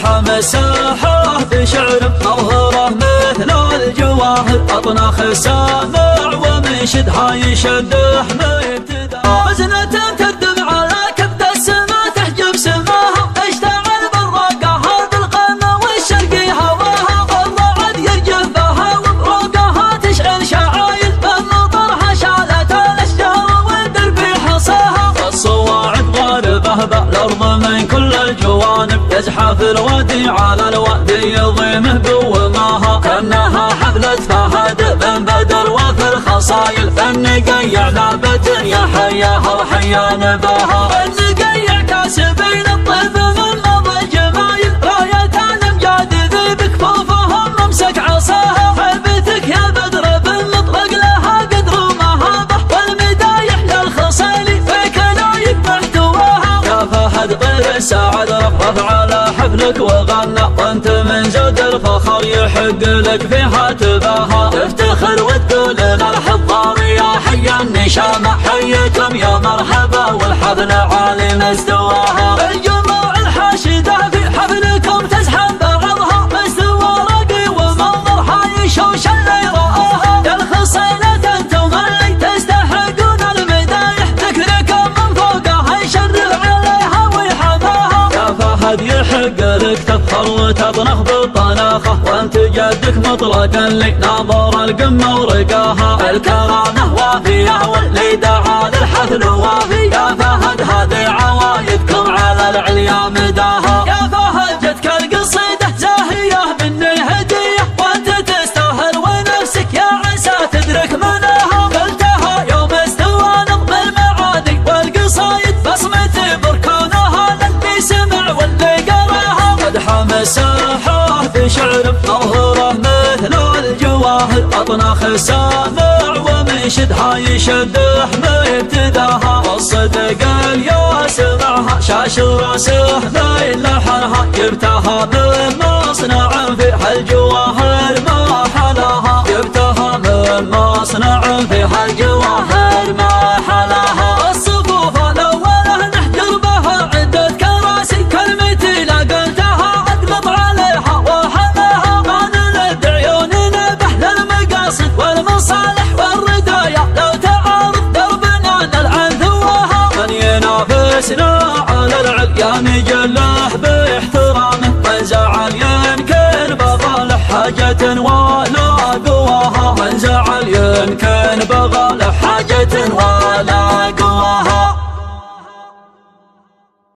ألحام الساحة في شعر مظهره مثل الجواهر، أطناخ السامع ومنشدها يشدح ما يبتدى. وزنة تردم على كبد السماء تحجب سماها، اشتعل بالرقاها بالقمة والشرق هواها، الرعد يرجف بها وبروقها تشعل شعايل، بمطرها شالت الأشجار والدرب حصاها. الصواعد غاربة بالأرض من كل الجوانب، يزحف الوادي على الوادي يضيمه قوماها، كأنها حفلة فهد بن بدر وفي الخصايل، فالنقيع لعبة يا حياها وحيا نباها. النقيع كاسبين الطيف من مضى الجمايل، راية الامجاد ذي بكفوفهم ممسك عصاها، هيبتك يا بدر بالمطلق لها قدر ومهابه، والمدايح للخصيل فيك لايق محتواها. يا فهد طير السعد رفرف على حفلك وغنى، وانت من زود الفخر يحق لك فيها تباها، تفتخر وتقول لنا الحضار يا حي النشامة، حيكم يا مرحبا والحفل عالي مستواها. الجموع الحاشدة في حفلكم تزحم بعضها، مستوى راقي ومنظرها يشوش اللي رآها، يا الخصيلة انتم اللي تستحقون المدايح، ذكركم من فوقها يشرف عليها ويحماها. يا فهد يحق لك تفخر وتطنخ بالطناخة، وانت جدك مطلق اللي ناظر القمة ورقاها، الكرامة وافية واللي دعا للحفل وافي. يا فهد هذه عوايدكم على العليا مداها، يا فهد جتك القصيدة زاهية مني هدية، وانت تستاهل ونفسك يا عسى تدرك مناها، قلتها يوم استوى نظم المعاني والقصايد، بصمتي بركونها للي سمع واللي قراها. مدحم الساحة في شعر مظهره مثل الجواهر، أطناخ السامع ومنشدها يشدح ما يبتداها، والصدق اليا سمعها شاش راسه ما يلحنها، جبتها من مصنع في هالجواهر ما حلاها، جبتها من مصنع في هالجواهر ما حلاها. الصفوف الأولى نحجر بها عدة كراسي، كلمتي لا قلتها أقلط عليها وحماها، ما نلد عيوننا بحل المقاصد والمصالح والردايا، لو تعارض دربنا نلعن ثواها. من ينافسنا على العليا نجله باحترامه، من زعل يمكن بغى له حاجة ولا قواها، من زعل يمكن بغى له حاجة ولا